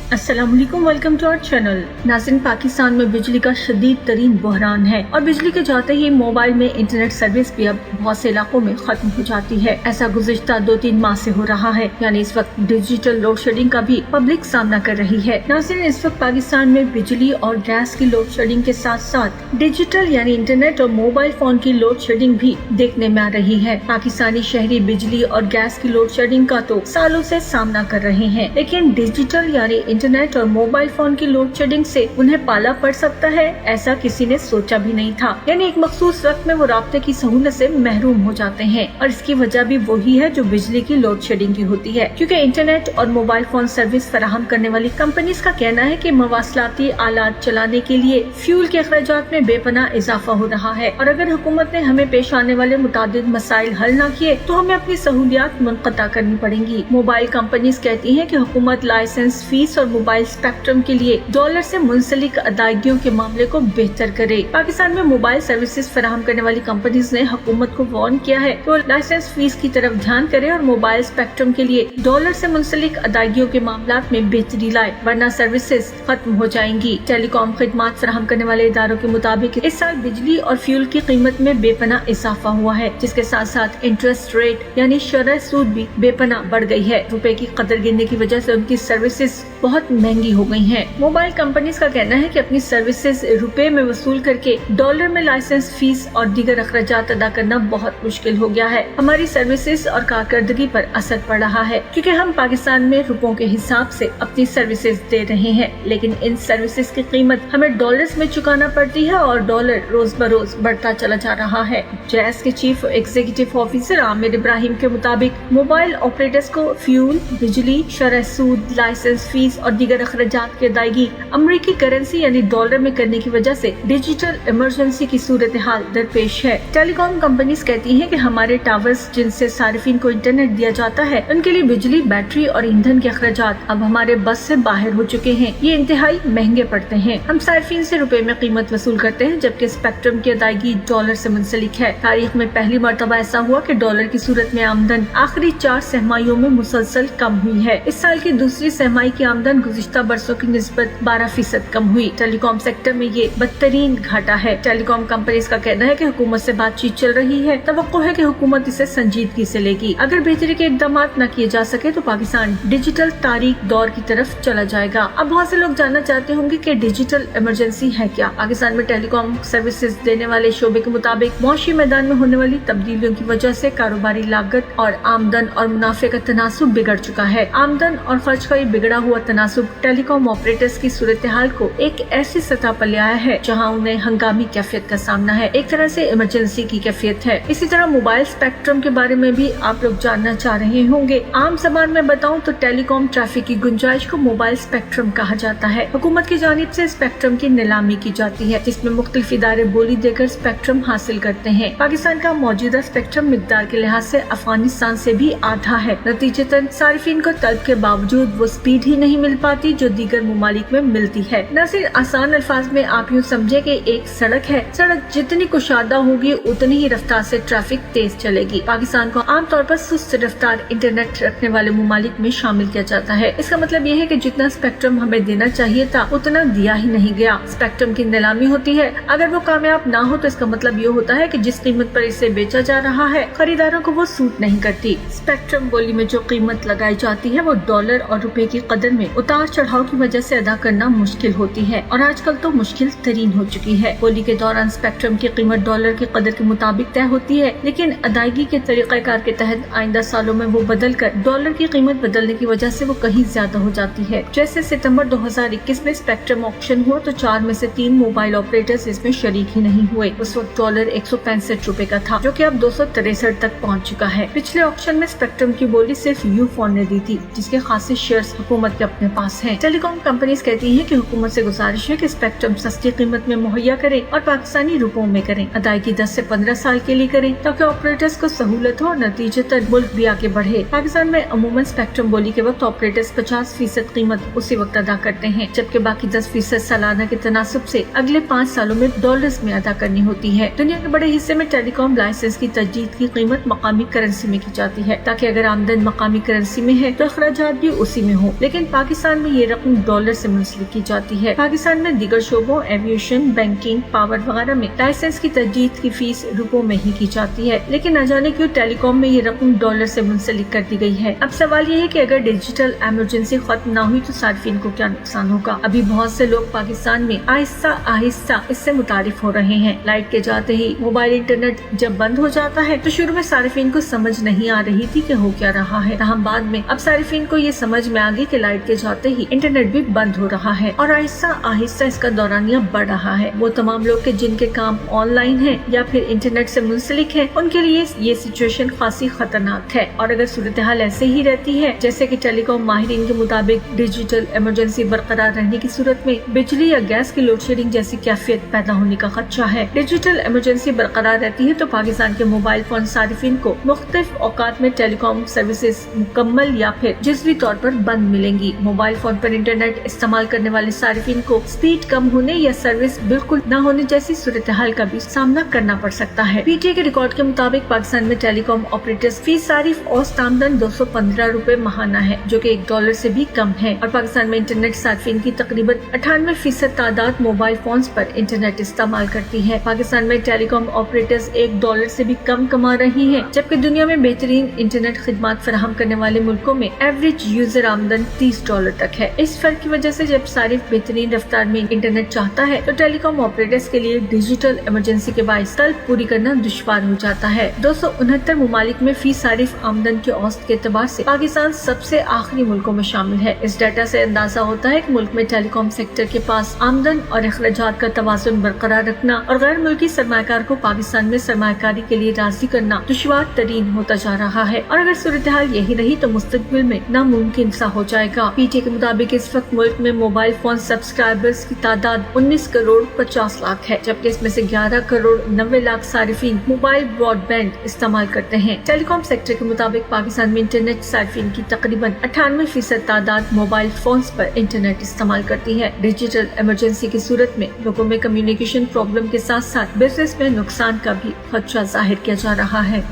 अस्सलाम वालेकुम, welcome to our channel. नाज़रीन, पाकिस्तान में बिजली का शदीद तरीन बहरान है और बिजली के जाते ही मोबाइल में इंटरनेट सर्विस भी अब बहुत से इलाकों में खत्म हो जाती है। ऐसा गुज़िश्ता 2-3 माह से हो रहा है, यानी इस वक्त डिजिटल लोड शेडिंग का भी पब्लिक सामना कर रही है। नाज़रीन, इस वक्त पाकिस्तान में बिजली और गैस की लोड शेडिंग के साथ साथ डिजिटल यानी इंटरनेट और मोबाइल फोन की लोड शेडिंग भी देखने में आ रही है। पाकिस्तानी शहरी बिजली और गैस की लोड शेडिंग का तो सालों से सामना कर रहे हैं, लेकिन डिजिटल यानी इंटरनेट और मोबाइल फोन की लोड शेडिंग से उन्हें पाला पड़ सकता है, ऐसा किसी ने सोचा भी नहीं था। यानी एक मखसूस वक्त में वो राब्ते की सहूलत से महरूम हो जाते हैं और इसकी वजह भी वही है जो बिजली की लोड शेडिंग की होती है, क्योंकि इंटरनेट और मोबाइल फोन सर्विस फराहम करने वाली कंपनीज का कहना है कि मवासलाती आलात चलाने के लिए फ्यूल के अखराजात में बेपनाह इजाफा हो रहा है और अगर हुकूमत ने हमें पेश आने वाले मुतादिद मसाइल हल न किए तो हमें अपनी सहूलियात मुनक़ता करनी पड़ेंगी। मोबाइल कंपनीज कहती हैं कि हुकूमत लाइसेंस फीस और मोबाइल स्पेक्ट्रम के लिए डॉलर से मुंसलिक अदायगियों के मामले को बेहतर करे। पाकिस्तान में मोबाइल सर्विसेज फराहम करने वाली कंपनीज ने हुकूमत को वार्न किया है कि वो लाइसेंस फीस की तरफ ध्यान करे और मोबाइल स्पेक्ट्रम के लिए डॉलर से मुंसलिक अदायगियों के मामलात में बेहतरी लाए, वरना सर्विसेज खत्म हो जाएंगी। टेलीकॉम खिदमात फराहम करने वाले इदारों के मुताबिक इस साल बिजली और फ्यूल की कीमत में बेपनाह इजाफा हुआ है, जिसके साथ साथ इंटरेस्ट रेट यानी शरह सूद भी बेपनाह बढ़ गई है। रुपए की कदर गिरने की वजह से उनकी सर्विसेज बहुत महंगी हो गई हैं। मोबाइल कंपनीज का कहना है कि अपनी सर्विसेज रुपए में वसूल करके डॉलर में लाइसेंस फीस और दीगर अखराजात अदा करना बहुत मुश्किल हो गया है। हमारी सर्विसेज और कारकर्दगी पर असर पड़ रहा है, क्योंकि हम पाकिस्तान में रुपयों के हिसाब से अपनी सर्विसेज दे रहे हैं, लेकिन इन सर्विसेज की कीमत हमें डॉलर्स में चुकाना पड़ती है और डॉलर रोज बरोज बढ़ता चला जा रहा है। जैस के chief executive officer Aamir Ibrahim के मुताबिक मोबाइल ऑपरेटर्स को फ्यूल, बिजली, शरह सूद, लाइसेंस फीस और दीगर अखराजात की अदायगी अमरीकी करेंसी यानी डॉलर में करने की वजह से डिजिटल इमरजेंसी की सूरत हाल दरपेश है। टेलीकॉम कंपनीज कहती हैं कि हमारे टावर्स जिनसे सार्फिन को इंटरनेट दिया जाता है, उनके लिए बिजली, बैटरी और ईंधन के अखराजात अब हमारे बस से बाहर हो चुके हैं। ये इंतहाई महंगे पड़ते हैं। हम सार्फिन से रुपए में कीमत वसूल करते हैं, जबकि स्पेक्ट्रम की अदायगी डॉलर से मुंसलिक है। तारीख में पहली मर्तबा ऐसा हुआ कि डॉलर की सूरत में आमदन आखिरी 4 सहमाइयों में मुसलसल कम हुई है। इस साल की दूसरी सहमाई की आमदन गुज़िश्ता बरसों की निस्बत 12% कम हुई। टेलीकॉम सेक्टर में ये बदतरीन घाटा है। टेलीकॉम कंपनीज का कहना है कि हुकूमत से बातचीत चल रही है, तवक्को है कि हुकूमत इसे संजीदगी से लेगी। अगर बेहतरी के इक़दाम न किए जा सके तो पाकिस्तान डिजिटल तारीख दौर की तरफ चला जाएगा। अब बहुत से लोग जानना चाहते होंगे कि डिजिटल इमरजेंसी है क्या। पाकिस्तान में टेलीकॉम सर्विसेज देने वाले शोबे के मुताबिक मौशी मैदान में होने वाली तब्दीलियों की वजह से कारोबारी लागत और आमदन और मुनाफे का तनासुब बिगड़ चुका है। आमदन और खर्च का ये बिगड़ा हुआ तनासुब टेलीकॉम ऑपरेटर्स की सूरत हाल को एक ऐसी सतह पर ले आया है जहां उन्हें हंगामी कैफियत का सामना है, एक तरह से इमरजेंसी की कैफियत है। इसी तरह मोबाइल स्पेक्ट्रम के बारे में भी आप लोग जानना चाह रहे होंगे। आम ज़बान में बताऊं तो टेलीकॉम ट्रैफिक की गुंजाइश को मोबाइल स्पेक्ट्रम कहा जाता है। हुकूमत की जानिब से स्पेक्ट्रम की नीलामी की जाती है, जिसमें मुख्तलिफ इदारे बोली देकर स्पेक्ट्रम हासिल करते हैं। पाकिस्तान का मौजूदा स्पेक्ट्रम मिकदार के लिहाज से अफगानिस्तान से भी आधा है। नतीजतन सारिफिन को तलब के बावजूद वो स्पीड ही नहीं मिल पाती जो दीगर मुमालिक में मिलती है। न सिर्फ आसान अल्फाज में आप यूँ समझे कि एक सड़क है, सड़क जितनी कुशादा होगी उतनी ही रफ्तार से ट्रैफिक तेज चलेगी। पाकिस्तान को आमतौर पर सुस्त रफ्तार इंटरनेट रखने वाले मुमालिक में शामिल किया जाता है। इसका मतलब यह है कि जितना स्पेक्ट्रम हमें देना चाहिए था उतना दिया ही नहीं गया। स्पेक्ट्रम की नीलामी होती है, अगर वो कामयाब ना हो तो इसका मतलब ये होता है कि जिस कीमत पर इसे बेचा जा रहा है खरीदारों को वो सूट नहीं करती। स्पेक्ट्रम बोली में जो कीमत लगाई जाती है वो डॉलर और रुपए की कदर में उतार चढ़ाव की वजह से अदा करना मुश्किल होती है और आजकल तो मुश्किल तरीन हो चुकी है। बोली के दौरान स्पेक्ट्रम की कीमत डॉलर की कदर के मुताबिक तय होती है, लेकिन अदायगी के तरीक़ाकार के तहत आइंदा सालों में वो बदल कर डॉलर की कीमत बदलने की वजह से वो कहीं ज्यादा हो जाती है। जैसे सितंबर 2021 में स्पेक्ट्रम ऑक्शन हुआ तो 4 में से 3 मोबाइल ऑपरेटर्स इसमें शरीक ही नहीं हुए। उस वक्त डॉलर 165 रुपए का था, जो कि अब 263 तक पहुँच चुका है। पिछले ऑक्शन में स्पेक्ट्रम की बोली सिर्फ यूफोन ने दी थी, जिसके खासे शेयर्स हुकूमत के अपने पास हैं। टेलीकॉम कंपनीज कहती हैं कि हुकूमत से गुजारिश है कि स्पेक्ट्रम सस्ती कीमत में मुहैया करें और पाकिस्तानी रुपयों में करें। अदायगी 10 से 15 साल के लिए करें ताकि ऑपरेटर्स को सहूलत हो और नतीजतन मुल्क भी आगे बढ़े। पाकिस्तान में अमूमन स्पेक्ट्रम बोली के वक्त ऑपरेटर्स 50% कीमत उसी वक्त अदा करते हैं, जबकि बाकी 10% सालाना के तनासुब से अगले 5 सालों में डॉलर्स में अदा करनी होती है। दुनिया के बड़े हिस्से में टेलीकॉम लाइसेंस की तजदीद की कीमत मकामी करेंसी में की जाती है, ताकि अगर आमदन मकामी करेंसी में है तो अखराजात भी उसी में हो। लेकिन पाकिस्तान पाकिस्तान में ये रकम डॉलर से मुंसलिक की जाती है। पाकिस्तान में दीगर शोबों एविएशन, बैंकिंग, पावर वगैरह में लाइसेंस की तजदीद की फीस रुपयों में ही की जाती है, लेकिन न जाने क्यों टेलीकॉम में ये रकम डॉलर से मुंसलिक कर दी गई है। अब सवाल ये है कि अगर डिजिटल इमरजेंसी खत्म न हुई तो सार्फिन को क्या नुकसान होगा। अभी बहुत से लोग पाकिस्तान में आहिस्ता आहिस्ता इससे मुतारिफ हो रहे हैं। लाइट के जाते ही मोबाइल इंटरनेट जब बंद हो जाता है तो शुरू में सार्फिन को समझ नहीं आ रही थी कि हो क्या रहा है। हम बाद में अब सार्फिन को ये समझ में आ गई कि लाइट के जाते ही इंटरनेट भी बंद हो रहा है और आहिस्ता आहिस्ता इसका दौरानिया बढ़ रहा है। वो तमाम लोग के जिनके काम ऑनलाइन है या फिर इंटरनेट से मुंसलिक है, उनके लिए ये सिचुएशन खासी खतरनाक है। और अगर सूरत हाल ऐसे ही रहती है जैसे कि टेलीकॉम माहिरीन के मुताबिक डिजिटल इमरजेंसी बरकरार रहने की सूरत में बिजली या गैस की लोड शेडिंग जैसी कैफियत पैदा होने का खदशा है। डिजिटल इमरजेंसी बरकरार रहती है तो पाकिस्तान के मोबाइल फोन सारिफिन को मुख्तलिफ औकात में टेलीकॉम सर्विसेज मुकम्मल या फिर जुज़वी तौर पर बंद मिलेंगी। मोबाइल फोन पर इंटरनेट इस्तेमाल करने वाले सारिफिन को स्पीड कम होने या सर्विस बिल्कुल न होने जैसी सूरत हाल का भी सामना करना पड़ सकता है। पीटीए के रिकॉर्ड के मुताबिक पाकिस्तान में टेलीकॉम ऑपरेटर्स फी सारिफ औसत आमदन 215 रुपए महाना है, जो कि $1 से भी कम है। और पाकिस्तान में इंटरनेट सार्फिन की तकरीबन 98% तादाद मोबाइल फोन पर इंटरनेट इस्तेमाल करती है। पाकिस्तान में टेलीकॉम ऑपरेटर्स $1 से भी कम कमा रही हैं, जबकि दुनिया में बेहतरीन इंटरनेट खिदमत फराहम करने वाले मुल्कों में एवरेज यूजर आमदन $30 तक है। इस फर्क की वजह से जब सारिफ बेहतरीन रफ्तार में इंटरनेट चाहता है तो टेलीकॉम ऑपरेटर्स के लिए डिजिटल इमरजेंसी के बाइस तलब पूरी करना दुश्वार हो जाता है। 269 मुमालिक में फी सारिफ आमदन के औसत के एतबार से पाकिस्तान सबसे आखिरी मुल्कों में शामिल है। इस डाटा से अंदाजा होता है कि मुल्क में टेलीकॉम सेक्टर के पास आमदन और अखराजात का तवाज़ुन बरकरार रखना और गैर मुल्की सरमायाकार को पाकिस्तान में सरमायाकारी के लिए राजी करना दुश्वार तरीन होता जा रहा है और अगर सूरत हाल यही रही तो मुस्तकबिल में नामुमकिन सा हो जाएगा। पीटीए के मुताबिक इस वक्त मुल्क में मोबाइल फोन सब्सक्राइबर्स की तादाद 19 करोड़ 50 लाख है, जबकि इसमें से 11 करोड़ 90 लाख सारिफिन मोबाइल ब्रॉडबैंड इस्तेमाल करते हैं। टेलीकॉम सेक्टर के मुताबिक पाकिस्तान में इंटरनेट सारिफिन की तकरीबन 98% तादाद मोबाइल फोन पर इंटरनेट इस्तेमाल करती है। डिजिटल इमरजेंसी की सूरत में लोगों में कम्युनिकेशन प्रॉब्लम के साथ साथ बिजनेस में नुकसान का भी खदशा जाहिर किया जा रहा है।